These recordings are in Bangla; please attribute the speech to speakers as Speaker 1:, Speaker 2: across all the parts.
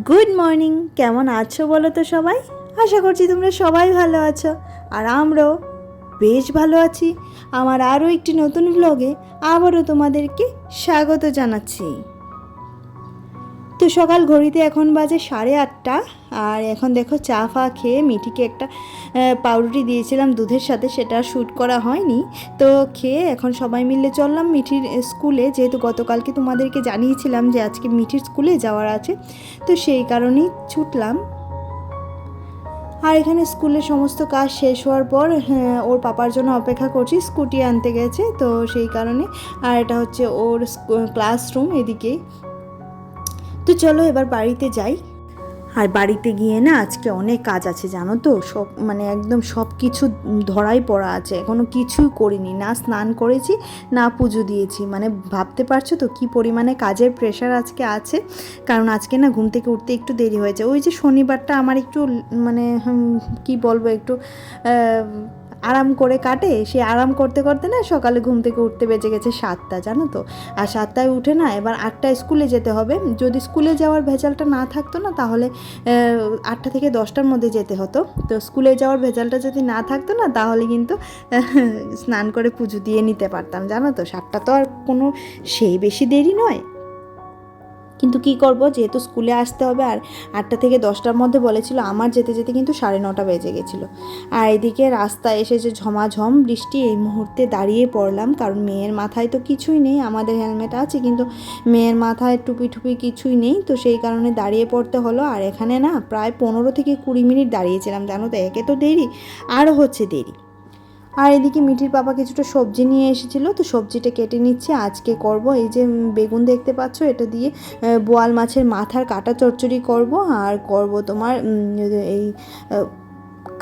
Speaker 1: Good morning. কেমন আছো বলো তো সবাই? আশা করছি তোমরা সবাই ভালো আছো, আর আমরাও বেশ ভালো আছি। আমার আরও একটি নতুন ব্লগে আবারও তোমাদেরকে স্বাগত জানাচ্ছি। তো সকাল ঘড়িতে এখন বাজে 8:30, আর এখন দেখো চা ফা খেয়ে মিঠিকে একটা পাউরুটি দিয়েছিলাম দুধের সাথে, সেটা শ্যুট করা হয়নি। তো খেয়ে এখন সবাই মিলে চললাম মিঠির স্কুলে, যেহেতু গতকালকে তোমাদেরকে জানিয়েছিলাম যে আজকে মিঠির স্কুলে যাওয়ার আছে, তো সেই কারণেই ছুটলাম। আর এখানে স্কুলের সমস্ত কাজ শেষ হওয়ার পর ওর পাপার জন্য অপেক্ষা করছি, স্কুটি আনতে গেছে তো সেই কারণে। আর এটা হচ্ছে ওর ক্লাসরুম এদিকেই। তো চলো এবার বাড়িতে যাই। আর বাড়িতে গিয়ে না আজকে অনেক কাজ আছে জানো তো, সব একদম সব কিছু ধরাই পড়া আছে। এখনও কিছুই করিনি, না স্নান করেছি না পুজো দিয়েছি। ভাবতে পারছো তো কী পরিমাণে কাজের প্রেশার আজকে আছে। কারণ আজকে না ঘুম থেকে উঠতে একটু দেরি হয়েছে। ওই যে শনিবারটা আমার একটু কি বলবো, একটু আরাম করে কাটে। সে আরাম করতে করতে না সকালে ঘুম থেকে উঠতে বেজে গেছে 7টা, জানো তো। আর 7টায় উঠে না এবার 8টায় স্কুলে যেতে হবে। যদি স্কুলে যাওয়ার ভেজালটা না থাকতো না তাহলে 8টা থেকে 10টার মধ্যে যেতে হতো। তো স্কুলে যাওয়ার ভেজালটা যদি না থাকতো না তাহলে কিন্তু স্নান করে পুজো দিয়ে নিতে পারতাম, জানো তো। 7টা তো আর কোনো সেই বেশি দেরি নয়, কিন্তু কি করব, যেহেতু স্কুলে আসতে হবে। আর 8টা থেকে 10টার মধ্যে বলেছিল, আমার যেতে যেতে কিন্তু 9:30 বেজে গেছিলো। আর এদিকে রাস্তায় এসে যে ঝমাঝম বৃষ্টি, এই মুহূর্তে দাঁড়িয়ে পড়লাম। কারণ মেয়ের মাথায় তো কিছুই নেই, আমাদের হেলমেট আছে কিন্তু মেয়ের মাথায় টুপি টুপি কিছুই নেই, তো সেই কারণে দাঁড়িয়ে পড়তে হলো। আর এখানে না প্রায় 15 থেকে 20 মিনিট দাঁড়িয়েছিলাম, জানো তো। একে তো দেরি, আরও হচ্ছে দেরি। আর এদিকে মিঠির বাবা কিছুটা সবজি নিয়ে এসেছিলো, তো সবজিটা কেটে নিচ্ছে। আজকে করব এই যে বেগুন দেখতে পাচ্ছ, এটা দিয়ে বোয়াল মাছের মাথার কাটা চচ্চড়ি করব। আর করব তোমার এই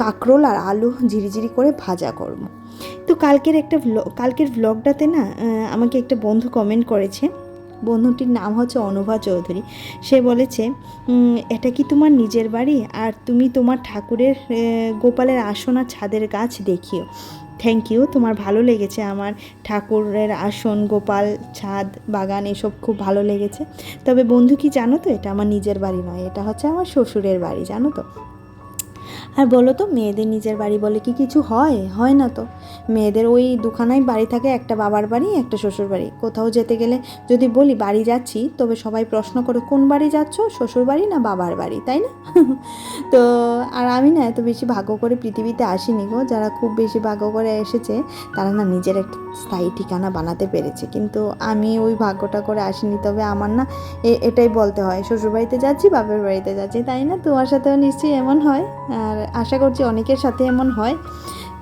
Speaker 1: কাঁকরোল আর আলু ঝিরিঝিরি করে ভাজা করব। তো কালকের ভ্লগটাতে না আমাকে একটা বন্ধু কমেন্ট করেছে। বন্ধুটির নাম হচ্ছে অনুভা চৌধুরী। সে বলেছে, এটা কি তোমার নিজের বাড়ি? আর তুমি তোমার ঠাকুরের গোপালের আসন আর ছাদের গাছ দেখিও। থ্যাংক ইউ, তোমার ভালো লেগেছে আমার ঠাকুরের আসন, গোপাল, ছাদ, বাগান এসব খুব ভালো লেগেছে। তবে বন্ধু কি জানো তো, এটা আমার নিজের বাড়ি নয়, এটা হচ্ছে আমার শ্বশুরের বাড়ি, জানো তো। আর বলো তো, মেয়েদের নিজের বাড়ি বলে কি কিছু হয়? হয় না তো। মেয়েদের ওই দুখানাই বাড়ি থাকে, একটা বাবার বাড়ি একটা শ্বশুর বাড়ি। কোথাও যেতে গেলে যদি বলি বাড়ি যাচ্ছি, তবে সবাই প্রশ্ন করে কোন বাড়ি যাচ্ছ, শ্বশুর বাড়ি না বাবার বাড়ি, তাই না? তো আর আমি না এত বেশি ভাগ্য করে পৃথিবীতে আসিনি গো। যারা খুব বেশি ভাগ্য করে এসেছে তারা না নিজের একটা স্থায়ী ঠিকানা বানাতে পেরেছে, কিন্তু আমি ওই ভাগ্যটা করে আসিনি। তবে আমার না এটাই বলতে হয়, শ্বশুরবাড়িতে যাচ্ছি বাপের বাড়িতে যাচ্ছি, তাই না? তোমার সাথেও নিশ্চয়ই এমন হয়, আর আশা করছি অনেকের সাথে এমন হয়।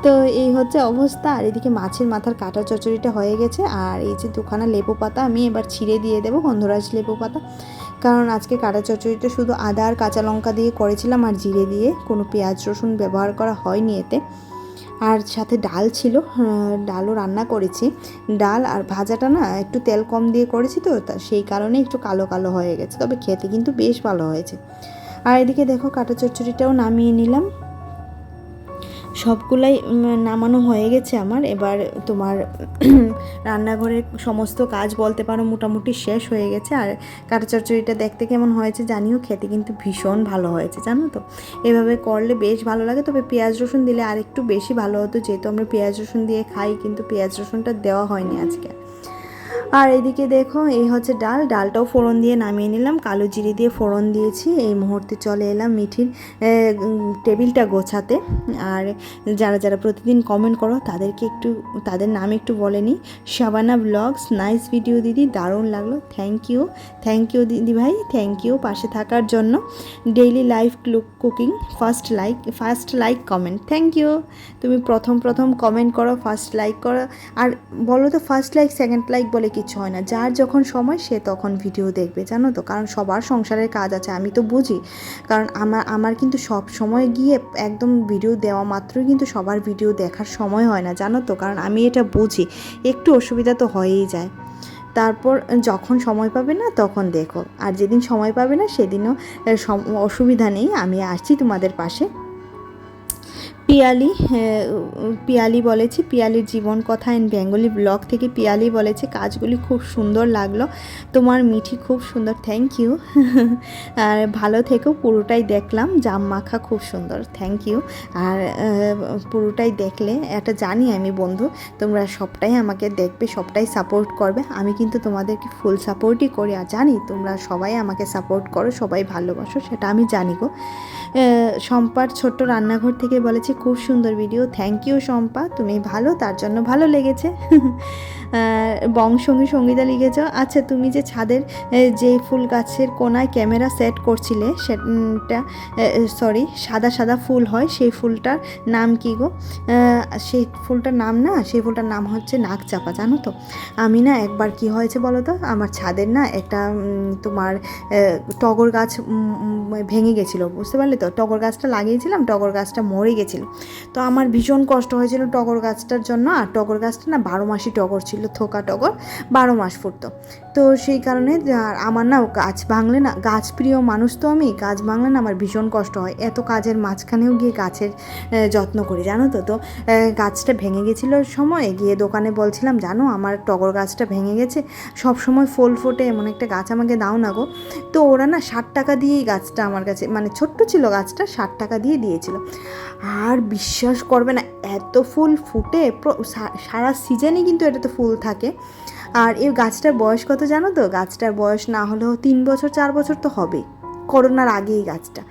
Speaker 1: তো এই হচ্ছে অবস্থা। আর এদিকে মাছের মাথার কাটা চচ্চড়িটা হয়ে গেছে। আর এই যে দুখানা লেবু পাতা আমি এবার ছিঁড়ে দিয়ে দেবো, গন্ধরাজ লেবু পাতা। কারণ আজকে কাটা চচ্চড়িটা শুধু আদা আর কাঁচা লঙ্কা দিয়ে করেছিলাম আর জিরে দিয়ে, কোনো পেঁয়াজ রসুন ব্যবহার করা হয়নি এতে। আর সাথে ডাল ছিল, ডালও রান্না করেছি। ডাল আর ভাজাটা না একটু তেল কম দিয়ে করেছি, তো সেই কারণে একটু কালো কালো হয়ে গেছে, তবে খেতে কিন্তু বেশ ভালো হয়েছে। আর এদিকে দেখো কাটা চচ্চড়িটাও নামিয়ে নিলাম। সবগুলাই নামানো হয়ে গেছে আমার। এবার তোমার রান্নাঘরের সমস্ত কাজ বলতে পারো মোটামুটি শেষ হয়ে গেছে। আর কাটা চচ্চড়িটা দেখতে কেমন হয়েছে জানিও, খেতে কিন্তু ভীষণ ভালো হয়েছে, জানো তো। এভাবে করলে বেশ ভালো লাগে, তবে পেঁয়াজ রসুন দিলে আর একটু বেশি ভালো হতো, যেহেতু আমরা পেঁয়াজ রসুন দিয়ে খাই, কিন্তু পেঁয়াজ রসুনটা দেওয়া হয়নি আজকে। আর এদিকে দেখো এই হচ্ছে ডালটাও ফোড়ন দিয়ে নামিয়ে নিলাম, কালো জিরে দিয়ে ফোড়ন দিয়েছি। এই মুহূর্তে চলে এলাম মিঠির টেবিলটা গোছাতে। আর যারা যারা প্রতিদিন কমেন্ট করো তাদের নাম একটু বলে নিই। শাবানা ব্লগস, নাইস ভিডিও দিদি, দারুণ লাগলো, থ্যাংক ইউ দিদি ভাই, থ্যাংক ইউ পাশে থাকার জন্য। Daily life cooking, first like comment, thank you. তুমি প্রথম কমেন্ট করো, ফার্স্ট লাইক করো। আর বলো তো, ফার্স্ট লাইক সেকেন্ড লাইক বলে কিছু হয় না, যার যখন সময় সে তখন ভিডিও দেখবে, জানো তো। কারণ সবার সংসারের কাজ আছে, আমি তো বুঝি। কারণ আমার কিন্তু সব সময় গিয়ে একদম ভিডিও দেওয়া মাত্রই কিন্তু সবার ভিডিও দেখার সময় হয় না, জানো তো। কারণ আমি এটা বুঝি, একটু অসুবিধা তো হয়েই যায়। তারপর যখন সময় পাবে না তখন দেখো, আর যেদিন সময় পাবে না সেদিনও অসুবিধা নেই, আমি আসছি তোমাদের পাশে। পিয়ালি, পিয়ালি বলেছে, পিয়ালির জীবন কথা অ্যান্ড বেঙ্গলি ব্লগ থেকে পিয়ালি বলেছে কাজগুলি খুব সুন্দর লাগলো, তোমার মিঠি খুব সুন্দর, থ্যাংক ইউ। আর ভালো থেকেও, পুরোটাই দেখলাম, জাম মাখা খুব সুন্দর, থ্যাংক ইউ। আর পুরোটাই দেখলে একটা জানি আমি বন্ধু তোমরা সবটাই আমাকে দেখবে, সবটাই সাপোর্ট করবে, আমি কিন্তু তোমাদেরকে ফুল সাপোর্টই করি, আর জানি তোমরা সবাই আমাকে সাপোর্ট করো, সবাই ভালোবাসো, সেটা আমি জানি গো। শম্পার ছোট্ট রান্নাঘর থেকে বলেছে খুব সুন্দর ভিডিও, থ্যাংক ইউ শম্পা, তুমি ভালো, তার জন্য ভালো লেগেছে। বংসঙ্গী সঙ্গীতা লিখেছ, আচ্ছা তুমি যে ছাদের যে ফুল গাছের কোনায় ক্যামেরা সেট করছিলে সেটা, সরি সাদা সাদা ফুল হয়, সেই ফুলটার নাম কি গো? সেই ফুলটার নাম না, সেই ফুলটার নাম হচ্ছে নাকচাপা, জানো তো? আমি না একবার কি হয়েছে বলো তো, আমার ছাদের না একটা তোমার টগর গাছ ভেঙে গেছিলো, বুঝতে পারলে তো? টগর গাছটা লাগিয়েছিলাম, টগর গাছটা মরে গেছিলো, তো আমার ভীষণ কষ্ট হয়েছিল টগর গাছটার জন্য। আর টগর গাছটা না 12 মাসই টগর ছিল, থোকা টগর, 12 মাস ফুটতো। তো সেই কারণে আমার না গাছ ভাঙলে না, গাছ প্রিয় মানুষ তো আমি, গাছ ভাঙলে না আমার ভীষণ কষ্ট হয়, এত কাজের মাঝখানেও গিয়ে গাছের যত্ন করি, জানো তো? তো গাছটা ভেঙে গেছিলো সময় গিয়ে দোকানে বলছিলাম, জানো আমার টগর গাছটা ভেঙে গেছে, সব সময় ফুল ফোটে এমন একটা গাছ আমাকে দাও না গো। তো ওরা না 60 টাকা দিয়েই গাছটা আমার কাছে, মানে ছোট্ট ছিল গাছটা, 60 টাকা দিয়ে দিয়েছিল। আর বিশ্বাস করবে না, এত ফুল ফুটে, সারা সিজনই কিন্তু এটাতে ফুল থাকে। আর এই গাছটার বয়স কত জানো তো? গাছটার বয়স না হলেও 3 বছর 4 বছর তো হবে, করোনার আগেই গাছটা।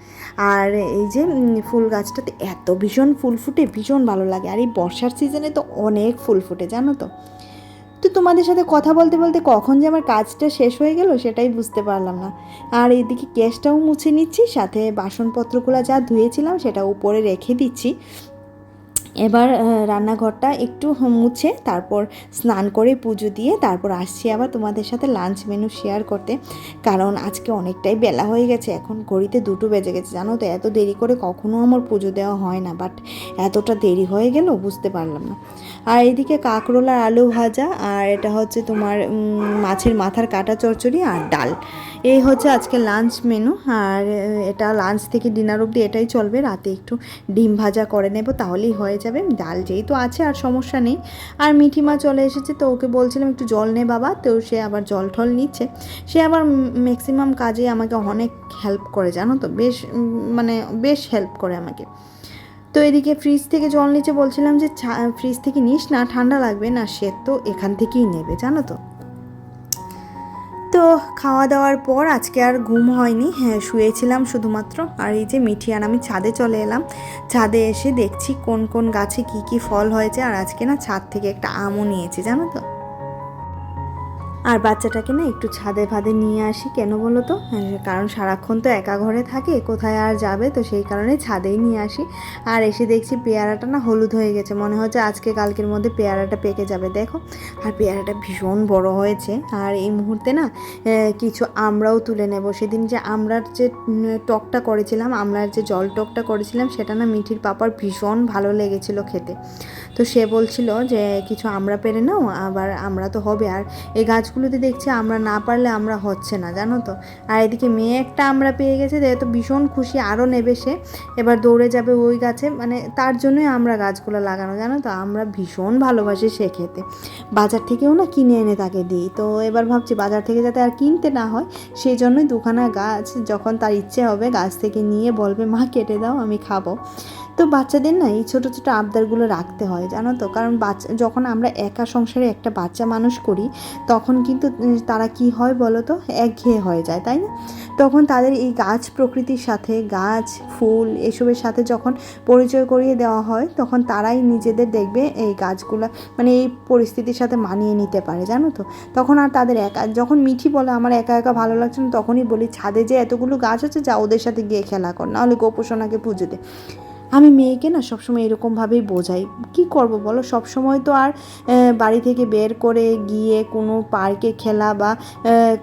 Speaker 1: আর এই যে ফুল গাছটাতে এত ভীষণ ফুল ফুটে, ভীষণ ভালো লাগে। আর এই বর্ষার সিজনে তো অনেক ফুল ফুটে, জানো তো? তো তোমাদের সাথে কথা বলতে বলতে কখন যে আমার কাজটা শেষ হয়ে গেল সেটাই বুঝতে পারলাম না। আর এদিকে গ্যাসটাও মুছে নিচ্ছি, সাথে বাসনপত্রগুলো যা ধুয়েছিলাম সেটা উপরে রেখে দিচ্ছি। এবার রান্নাঘরটা একটু মুছে তারপর স্নান করে পুজো দিয়ে তারপর আসছি আবার তোমাদের সাথে লাঞ্চ মেনু শেয়ার করতে, কারণ আজকে অনেকটাই বেলা হয়ে গেছে, এখন ঘড়িতে 2টো বেজে গেছে, জানো তো? এত দেরি করে কখনো আমার পুজো দেওয়া হয় না, বাট এতটা দেরি হয়ে গেল বুঝতে পারলাম না। আর এদিকে কাঁকরোলার আলু ভাজা, আর এটা হচ্ছে তোমার মাছের মাথার কাটা চচ্চড়ি আর ডাল, এই হচ্ছে আজকে লাঞ্চ মেনু। আর এটা লাঞ্চ থেকে ডিনার অবধি এটাই চলবে, রাতে একটু ডিম ভাজা করে নেব, তাহলেই হয়ে যাবে, ডাল যেহেতু আছে আর সমস্যা নেই। আর মিঠিমা চলে এসেছে, তো ওকে বলছিলাম একটু জল নে বাবা, তো সে আবার জল ঠল নিচ্ছে। সে আবার ম্যাক্সিমাম কাজে আমাকে অনেক হেল্প করে, জানো তো? মানে বেশ হেল্প করে আমাকে। তো এদিকে ফ্রিজ থেকে জল নিচে, বলছিলাম যে ফ্রিজ থেকে নিস না, ঠান্ডা লাগবে না, সে তো এখান থেকেই নেবে, জানো তো? তো খাওয়া দাওয়ার পর আজকে আর ঘুম হয়নি, হ্যাঁ শুয়েছিলাম শুধুমাত্র। আর এই যে মিঠি আর আমি ছাদে চলে এলাম, ছাদে এসে দেখছি কোন কোন গাছে কি কি ফল হয়েছে। আর আজকে না ছাদ থেকে একটা আমও নিয়েছি, জানো তো? আর বাচ্চাটাকে না একটু ছাদে ফাদে নিয়ে আসি, কেন বলো তো? কারণ সারাক্ষণ তো একা ঘরে থাকে, কোথায় আর যাবে, তো সেই কারণে ছাদেই নিয়ে আসি। আর এসে দেখছি পেয়ারাটা না হলুদ হয়ে গেছে, মনে হচ্ছে আজকে কালকের মধ্যে পেয়ারাটা পেকে যাবে, দেখো। আর পেয়ারাটা ভীষণ বড় হয়েছে। আর এই মুহূর্তে না কিছু আমরাও তুলে নেব, সেদিন যে আমরার যে টকটা করেছিলাম, আমরার যে জল টকটা করেছিলাম, সেটা না মিঠির পাপার ভীষণ ভালো লেগেছিল খেতে। তো সে বলছিল যে কিছু আমরা পেরে নাও, আবার আমরা তো হবে। আর এই গাছগুলোতে দেখছি আমরা না পারলে আমরা হচ্ছে না, জানো তো? আর এদিকে মেয়ে একটা আমরা পেয়ে গেছে, তো ভীষণ খুশি, আরও নেবে সে, এবার দৌড়ে যাবে ওই গাছে, মানে তার জন্যই আমরা গাছগুলো লাগানো, জানো তো? আমরা ভীষণ ভালোবাসি সে খেতে, বাজার থেকেও না কিনে এনে তাকে দিই। তো এবার ভাবছি বাজার থেকে যাতে আর কিনতে না হয়, সেই জন্যই 2খানা গাছ যখন তার ইচ্ছে হবে গাছ থেকে নিয়ে বলবে মা কেটে দাও, আমি খাবো। তো বাচ্চাদের না এই ছোটো ছোটো আবদারগুলো রাখতে হয়, জানো তো? কারণ যখন আমরা একা সংসারে একটা বাচ্চা মানুষ করি, তখন কিন্তু তারা কি হয় বলো তো, একঘেয়ে হয়ে যায়, তাই না? তখন তাদের এই গাছ প্রকৃতির সাথে, গাছ ফুল এসবের সাথে যখন পরিচয় করিয়ে দেওয়া হয়, তখন তারাই নিজেদের দেখবে এই গাছগুলো, মানে এই পরিস্থিতির সাথে মানিয়ে নিতে পারে, জানো তো? তখন আর তাদের একা, যখন মিঠি বলে আমার একা একা ভালো লাগছে না, তখনই বলি ছাদে যে এতগুলো গাছ আছে, যা ওদের সাথে গিয়ে খেলা কর, নাহলে গোপোষণাকে পুজো দে। আমি মেয়েকে না সবসময় এরকমভাবেই বোঝাই, কি করব বলো? সবসময় তো আর বাড়ি থেকে বের করে গিয়ে কোনো পার্কে খেলা বা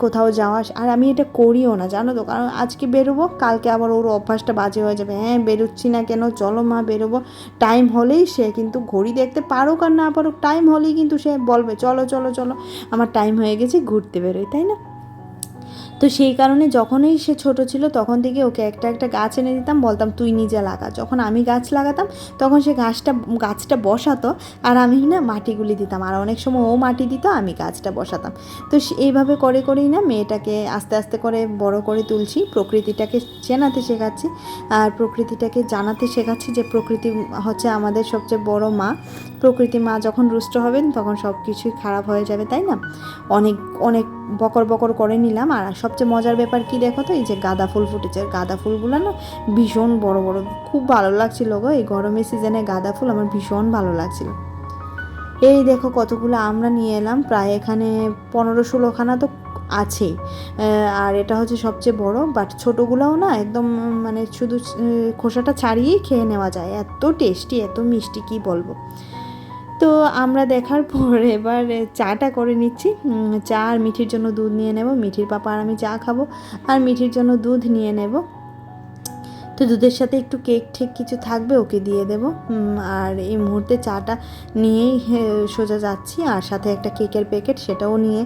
Speaker 1: কোথাও যাওয়া, আর আমি এটা করিও না, জানো তো? কারণ আজকে বেরোবো, কালকে আবার ওর অভ্যাসটা বাজে হয়ে যাবে, হ্যাঁ বেরোচ্ছি না কেন, চলো মা বেরোবো। টাইম হলেই সে কিন্তু, ঘড়ি দেখতে পারুক আর না পারুক, টাইম হলেই কিন্তু সে বলবে চলো চলো চলো, আমার টাইম হয়ে গেছে, ঘুরতে বেরোই, তাই না? তো সেই কারণে যখনই সে ছোট ছিল তখন থেকে ওকে একটা একটা গাছ এনে দিতাম, বলতাম তুই নিজে লাগা। যখন আমি গাছ লাগাতাম তখন সে গাছটা বসাতো আর আমি না মাটিগুলি দিতাম, আর অনেক সময় ও মাটি দিত, আমি গাছটা বসাতাম। তো এইভাবে করে করেই না মেয়েটাকে আস্তে আস্তে করে বড় করে তুলছি, প্রকৃতিটাকে চেনাতে শেখাচ্ছি আর প্রকৃতিটাকে জানাতে শেখাচ্ছি যে প্রকৃতি হচ্ছে আমাদের সবচেয়ে বড় মা। প্রকৃতি মা যখন রুষ্ট হবেন তখন সব কিছুই খারাপ হয়ে যাবে, তাই না? অনেক অনেক বকর বকর করে নিলাম। আর সবচেয়ে মজার ব্যাপার কি দেখো তো, এই যে গাঁদা ফুল ফুটেছে, গাঁদা ফুলগুলো না ভীষণ বড় বড়, খুব ভালো লাগছিল গো। এই গরমের সিজনে গাঁদা ফুল আমার ভীষণ ভালো লাগছিল। এই দেখো কতগুলো আমরা নিয়ে এলাম, প্রায় এখানে 15-16খানা তো আছেই। আর এটা হচ্ছে সবচেয়ে বড়, বাট ছোটোগুলোও না একদম মানে শুধু খোসাটা ছাড়িয়েই খেয়ে নেওয়া যায়, এত টেস্টি এত মিষ্টি কি বলবো। তো আমরা দেখার পর এবার চাটা করে নিচ্ছি। চা আর মিঠির জন্য দুধ নিয়ে নেব, মিঠির পাপা আর আমি চা খাবো, আর মিঠির জন্য দুধ নিয়ে নেব। তো দুধের সাথে একটু কেক ঠেক কিছু থাকবে, ওকে দিয়ে দেব। আর এই মুহূর্তে চাটা নিয়েই সোজা যাচ্ছি, আর সাথে একটা কেকের প্যাকেট সেটাও নিয়ে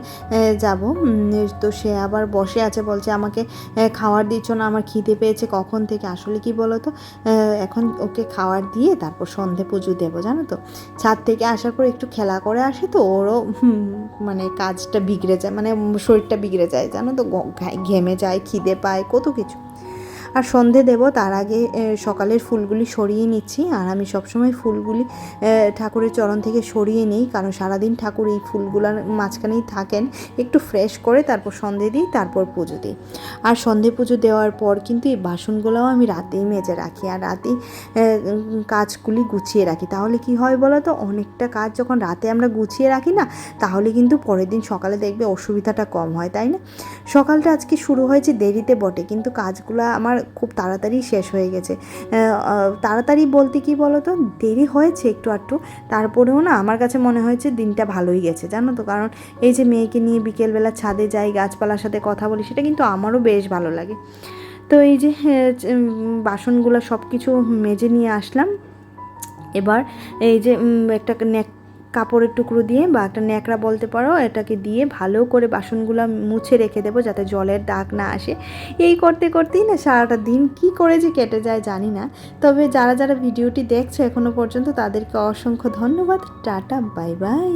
Speaker 1: যাব। তো সে আবার বসে আছে, বলছে আমাকে খাবার দিচ্ছ না, আমার খিদে পেয়েছে কখন থেকে। আসলে কি বলো তো, এখন ওকে খাবার দিয়ে তারপর সন্ধে পুজো দেবো, জানো তো। ছাদ থেকে আসার পর একটু খেলা করে আসে, তো ওরও মানে কাজটা বিগড়ে যায়, মানে শরীরটা বিগড়ে যায়, জানো তো, ঘেমে যায়, খিদে পায়, কত কিছু। আর সন্ধে দেব তার আগে সকালের ফুলগুলি সরিয়ে নিচ্ছি। আর আমি সবসময় ফুলগুলি ঠাকুরের চরণ থেকে সরিয়ে নিই, কারণ সারাদিন ঠাকুর এই ফুলগুলোর মাঝখানেই থাকেন। একটু ফ্রেশ করে তারপর সন্ধে দিই, তারপর পুজো দিই। আর সন্ধে পুজো দেওয়ার পর কিন্তু এই বাসনগুলোও আমি রাতেই মেজে রাখি, আর রাতেই কাজগুলি গুছিয়ে রাখি। তাহলে কি হয় বলো তো, অনেকটা কাজ যখন রাতে আমরা গুছিয়ে রাখি না, তাহলে কিন্তু পরের দিন সকালে দেখবে অসুবিধাটা কম হয়, তাই না? সকালটা আজকে শুরু হয়েছে দেরিতে বটে, কিন্তু কাজগুলো আমার খুব তাড়াতাড়ি শেষ হয়ে গেছে। তাড়াতাড়ি বলতে কি বলো তো, দেরি হয়েছে একটু আধটু, তারপরেও না আমার কাছে মনে হয়েছে দিনটা ভালোই গেছে, জানো তো। কারণ এই যে মেয়েকে নিয়ে বিকেলবেলা ছাদে যাই, গাছপালার সাথে কথা বলি, সেটা কিন্তু আমারও বেশ ভালো লাগে। তো এই যে বাসনগুলো সব কিছু মেজে নিয়ে আসলাম। এবার এই যে একটা কাপড়ের টুকরো দিয়ে বা একটা ন্যাকড়া বলতে পারো, এটাকে দিয়ে ভালো করে বাসনগুলো মুছে রেখে দেবো যাতে জলের দাগ না আসে। এই করতে করতেই না সারাটা দিন কি করে যে কেটে যায় জানি না। তবে যারা যারা ভিডিওটি দেখছো এখনো পর্যন্ত তাদেরকে অসংখ্য ধন্যবাদ। Tata, bye bye.